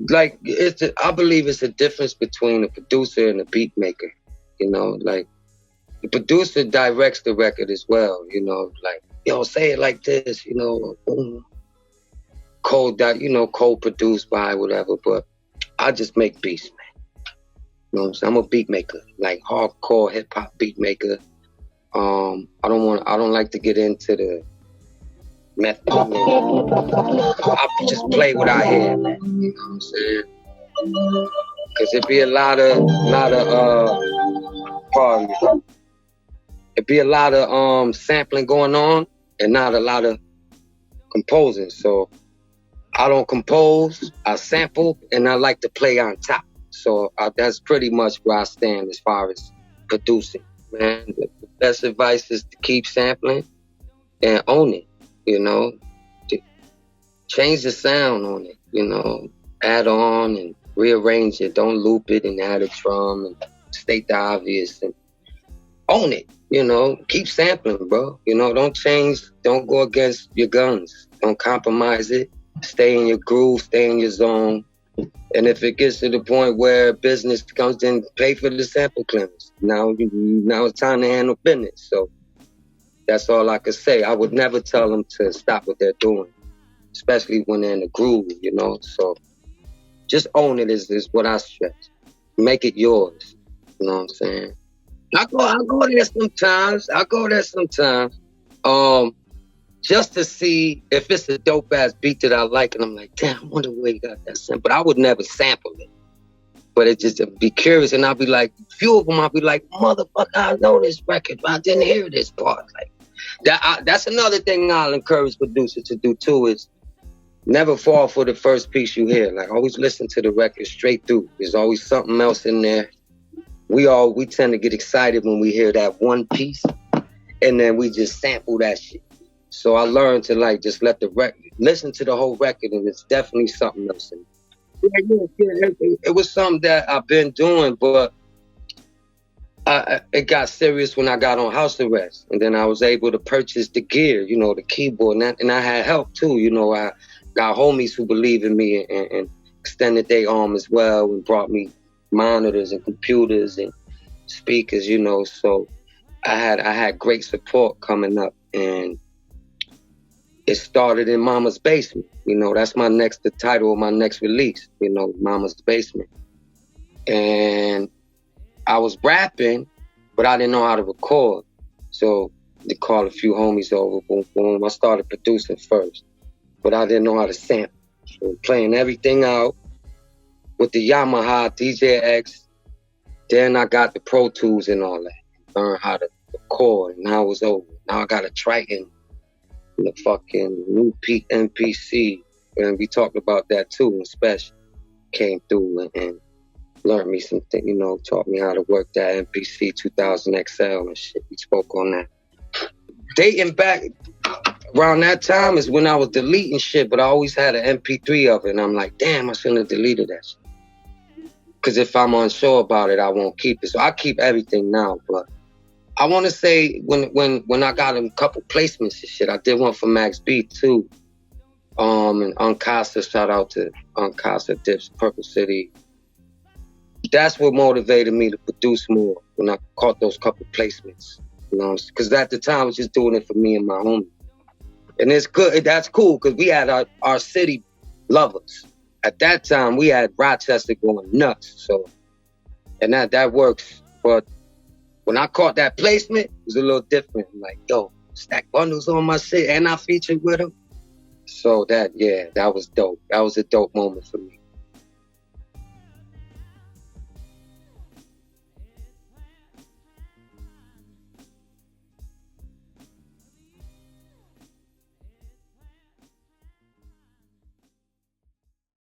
like I believe it's a difference between a producer and a beat maker. You know, like the producer directs the record as well. You know, like yo, say it like this. You know, co-produced by whatever. But I just make beats, man. You know what I'm saying? I'm a beat maker, like hardcore hip hop beat maker. I don't like to get into the method. I just play what I hear, man. You know what I'm saying? Cause it'd be a lot of pardon me. It'd be a lot of sampling going on and not a lot of composing. So I don't compose, I sample, and I like to play on top. So that's pretty much where I stand as far as producing. Man, the best advice is to keep sampling and own it, you know. Change the sound on it, you know. Add on and rearrange it. Don't loop it and add a drum and state the obvious and own it, you know. Keep sampling, bro. You know, don't change, don't go against your guns. Don't compromise it. Stay in your groove, stay in your zone. And if it gets to the point where business comes in, pay for the sample clearance. Now it's time to handle business. So that's all I could say. I would never tell them to stop what they're doing, especially when they're in the groove, you know. So just own it is what I stress. Make it yours. You know what I'm saying? I go there sometimes. Just to see if it's a dope ass beat that I like, and I'm like, damn, I wonder where you got that sample. But I would never sample it. But it just be curious, and I'll be like, few of them, I'll be like, motherfucker, I know this record, but I didn't hear this part. Like that's another thing I'll encourage producers to do too, is never fall for the first piece you hear. Like always listen to the record straight through. There's always something else in there. We tend to get excited when we hear that one piece, and then we just sample that shit. So I learned to like just let the record, listen to the whole record, and it's definitely something else in it. It was something that I've been doing, but it got serious when I got on house arrest, and then I was able to purchase the gear, you know, the keyboard, and I had help too. You know, I got homies who believe in me and extended their arm as well, and brought me monitors and computers and speakers, you know. So I had great support coming up, and it started in Mama's Basement. You know, that's the title of my next release, you know, Mama's Basement. And I was rapping, but I didn't know how to record. So they called a few homies over, boom, boom. I started producing first, but I didn't know how to sample. So playing everything out with the Yamaha DJ-X. Then I got the Pro Tools and all that. Learned how to record, and now it was over. Now I got a Triton, the fucking new Peak MPC, and we talked about that too. And Special came through and learned me something, you know, taught me how to work that MPC 2000 XL and shit. We spoke on that. Dating back around that time is when I was deleting shit, but I always had an MP3 of it, and I'm like, damn, I shouldn't have deleted that shit. Because if I'm unsure about it, I won't keep it. So I keep everything now, but I want to say when I got a couple placements and shit, I did one for Max B too. And Uncasa, shout out to Uncasa, Dips, Purple City. That's what motivated me to produce more when I caught those couple placements. You know, because at the time I was just doing it for me and my homie. And it's good, that's cool, because we had our city lovers. At that time, we had Rochester going nuts. So, and that works. But when I caught that placement, it was a little different. I'm like, yo, Stack Bundles on my shit, and I featured with him. So that was dope. That was a dope moment for me.